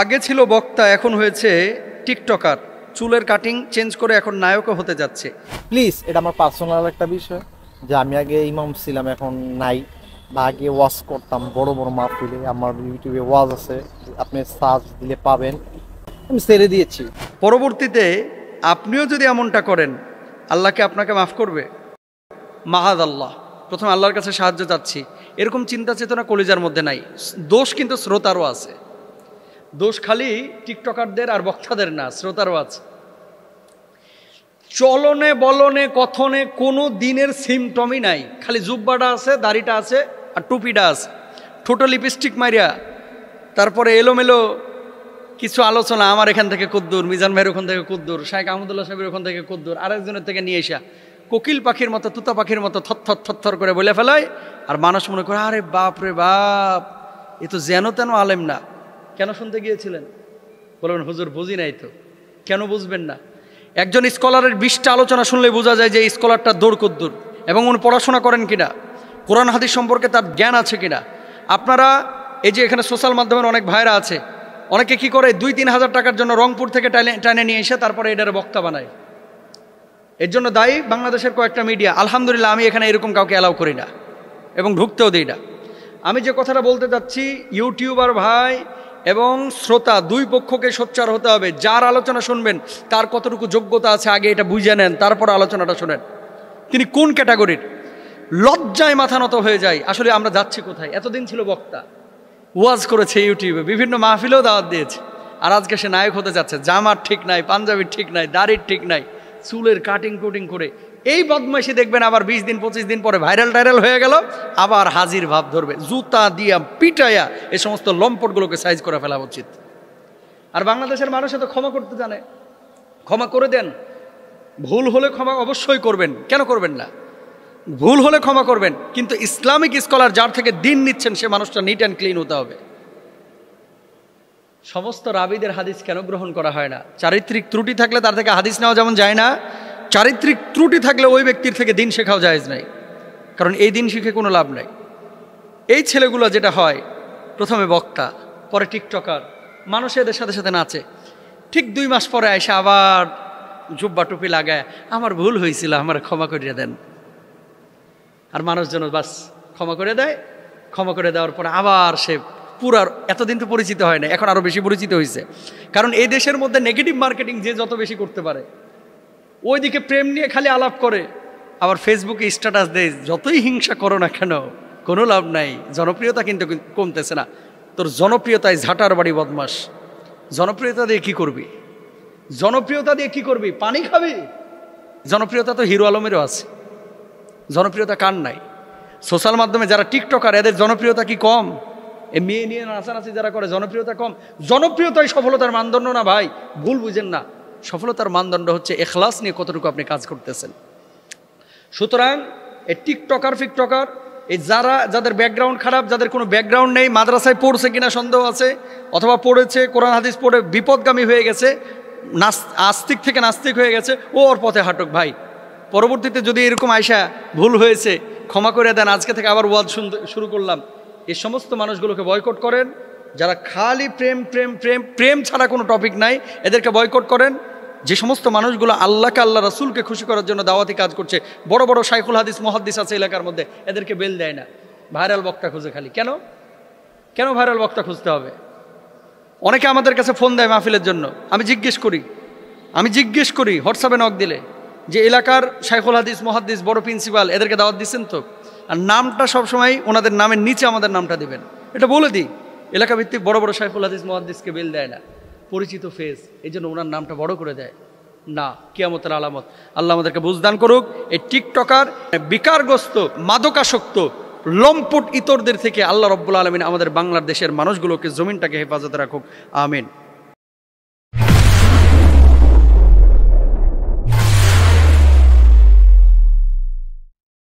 আগে ছিল বক্তা, এখন হয়েছে টিকটকার। চুলের কাটিং চেঞ্জ করে এখন নায়কও হতে যাচ্ছে। প্লিজ, এটা আমার পার্সোনাল একটা বিষয় যে আমি আগে ইমাম ছিলাম, এখন নাই। বা আগে ওয়াজ করতাম বড় বড় মাহফিলে, আমার ইউটিউবে ওয়াজ আছে, আপনি সার্চ দিলে পাবেন। আমি ছেড়ে দিয়েছি। পরবর্তীতে আপনিও যদি এমনটা করেন, আল্লাহকে আপনাকে মাফ করবে? মাহাদ আল্লাহ। প্রথমে আল্লাহর কাছে সাহায্য চাচ্ছি। এরকম চিন্তা চেতনা কলিজার মধ্যে নাই। দোষ কিন্তু শ্রোতারও আছে। দোষ খালি টিকটকারদের আর বক্তাদের না, শ্রোতারও আছে। চলনে বলনে কথনে কোনো দিনের সিমটমই নাই, খালি জুব্বাটা আছে, দাড়িটা আছে আর টুপিটা আছে, ঠোঁটো লিপস্টিক মারিয়া, তারপরে এলোমেলো কিছু আলোচনা, আমার এখান থেকে কুদ্দুর, মিজান ভাইয়ের ওখান থেকে কুদ্দুর, শাইখ আহমদুল্লাহ সাহেবের ওখান থেকে কুদ্দুর, আরেকজনের থেকে নিয়ে এসা কোকিল পাখির মতো, তুতা পাখির মতো থরথর থরথর করে বলে ফেলায়। আর মানুষ মনে করে আরে বাপ রে বাপ, এ তো যেন তেন আলেম না। কেন শুনতে গিয়েছিলেন? বলবেন হুজুর বুঝি নাই তো। কেন বুঝবেন না? একজন স্কলারের 20টা আলোচনা শুনলেই বোঝা যায় যে এই স্কলারটা দৌড় কদ্দুর, এবং উনি পড়াশোনা করেন কিনা, কোরআন হাদিস সম্পর্কে তার জ্ঞান আছে কিনা। আপনারা এই যে এখানে সোশ্যাল মাধ্যমের অনেক ভাইরা আছে, অনেকে কি করে 2-3 হাজার টাকার জন্য রংপুর থেকে টানে নিয়ে এসে তারপরে এটার বক্তা বানায়। এর জন্য দায়ী বাংলাদেশের কয়েকটা মিডিয়া। আলহামদুলিল্লাহ, আমি এখানে এরকম কাউকে অ্যালাউ করি না এবং ঢুকতেও দিই না। আমি যে কথাটা বলতে চাচ্ছি, ইউটিউবার ভাই এবং শ্রোতা দুই পক্ষকে সোচ্চার হতে হবে। যার আলোচনা শুনবেন তার কতটুকু যোগ্যতা আছে আগে এটা বুঝে নেন, তারপর আলোচনাটা শোনেন। তিনি কোন ক্যাটাগরির? লজ্জায় মাথা নত হয়ে যায়। আসলে আমরা যাচ্ছি কোথায়? এতদিন ছিল বক্তা, ওয়াজ করেছে ইউটিউবে, বিভিন্ন মাহফিলেও দাওয়াত দিয়েছে, আর আজকে সে নায়ক হতে যাচ্ছে। জামার ঠিক নাই, পাঞ্জাবির ঠিক নাই, দাড়ির ঠিক নাই, চুলের কাটিং কুটিং করে এই বদমাইশি দেখবেন আবার 20 দিন 25 দিন পরে ভাইরাল হয়ে গেল, আবার হাজির ভাব ধরবে। জুতা দিয়া পিটাইয়া এই সমস্ত লম্পটগুলোকে সাইজ করে ফেলা উচিত। আর বাংলাদেশের মানুষ তো ক্ষমা করতে জানে, ক্ষমা করে দেন। ভুল হলে ক্ষমা অবশ্যই করবেন, কেন করবেন না? ভুল হলে ক্ষমা করবেন, কিন্তু ইসলামিক স্কলার যার থেকে দিন নিচ্ছেন সে মানুষটা নিট অ্যান্ড ক্লিন হতে হবে। সমস্ত রাবিদের হাদিস কেন গ্রহণ করা হয় না? চারিত্রিক ত্রুটি থাকলে তার থেকে হাদিস নেওয়া যেমন যায় না, চারিত্রিক ত্রুটি থাকলে ওই ব্যক্তির থেকে দিন শেখাও জায়েজ নাই। কারণ এই দিন শিখে কোনো লাভ নাই। এই ছেলেগুলো যেটা হয়, প্রথমে বক্তা, পরে টিকটকার, মানুষ এদের সাথে সাথে নাচে, ঠিক 2 মাস পরে এসে আবার জুব্বা টুপি লাগায় আমার ভুল হয়েছিল, আমার ক্ষমা করিয়ে দেন। আর মানুষজন বাস ক্ষমা করে দেয়। ক্ষমা করে দেওয়ার পরে আবার সে পুরার, এতদিন তো পরিচিত হয় না, এখন আরও বেশি পরিচিত হয়েছে। কারণ এই দেশের মধ্যে নেগেটিভ মার্কেটিং যে যত বেশি করতে পারে, ওইদিকে প্রেম নিয়ে খালি আলাপ করে, আবার ফেসবুকে স্ট্যাটাস দেয়, যতই হিংসা করো না কেন কোনো লাভ নাই, জনপ্রিয়তা কিন্তু কমতেছে না। তোর জনপ্রিয়তায় ঝাঁটার বাড়ি বদমাস। জনপ্রিয়তা দিয়ে কি করবি? জনপ্রিয়তা দিয়ে কি করবি? পানি খাবি? জনপ্রিয়তা তো হিরো আলমেরও আছে, জনপ্রিয়তা কার নাই? সোশ্যাল মাধ্যমে যারা টিকটকার, এদের জনপ্রিয়তা কি কম? এ মেয়ে নিয়ে নাচানাচি যারা করে, জনপ্রিয়তা কম? জনপ্রিয়তাই সফলতার মানদণ্ড না ভাই, ভুল বুঝেন না। সফলতার মানদণ্ড হচ্ছে এখলাস নিয়ে কতটুকু আপনি কাজ করতেছেন। সুতরাং এই টিকটকার ফিকটকার, এই যাদের ব্যাকগ্রাউন্ড খারাপ, যাদের কোনো ব্যাকগ্রাউন্ড নেই, মাদ্রাসায় পড়ছে কিনা সন্দেহ আছে, অথবা পড়েছে কোরআন হাদিস পড়ে বিপদগামী হয়ে গেছে, আস্তিক থেকে নাস্তিক হয়ে গেছে, ও ওর পথে হাঁটুক ভাই। পরবর্তীতে যদি এরকম আয়সা ভুল হয়েছে ক্ষমা করে দেন, আজকে থেকে আবার ওয়াজ শুনতে শুরু করলাম, এই সমস্ত মানুষগুলোকে বয়কট করেন। যারা খালি প্রেম প্রেম প্রেম প্রেম ছাড়া কোনো টপিক নাই, এদেরকে বয়কট করেন। যে সমস্ত মানুষগুলো আল্লাহকে, আল্লাহ রাসূলকে খুশি করার জন্য দাওয়াতি কাজ করছে, বড় বড় শাইখুল হাদিস মুহাদ্দিস আছে এলাকার মধ্যে, এদেরকে বেল দেয় না, ভাইরাল বক্তা খুঁজে খালি। কেন ভাইরাল বক্তা খুঁজতে হবে? অনেকে আমাদের কাছে ফোন দেয় মাহফিলের জন্য, আমি জিজ্ঞেস করি হোয়াটসঅ্যাপে নক দিলে যে এলাকার শাইখুল হাদিস মুহাদ্দিস বড় প্রিন্সিপাল, এদেরকে দাওয়াত দিচ্ছেন তো? আর নামটা সবসময় ওনাদের নামের নিচে আমাদের নামটা দিবেন, এটা বলে দিই। এলাকা ভিত্তিক বড় বড় শাইখুল হাদিস মুহাদ্দিসকে বেল দেয় না, পরিচিত ফেস, এই জন্য ওনার নামটা বড় করে দেয় না। কিয়ামতের আলামত। আল্লাহ আমাদেরকে বুঝদান করুক। এই টিকটকার, বিকারগ্রস্ত, মাদকাসক্ত, লম্পট ইতরদের থেকে আল্লাহ রব্বুল আলামিন আমাদের বাংলাদেশের মানুষগুলোকে, জমিনটাকে হেফাজতে রাখুক। আমিন।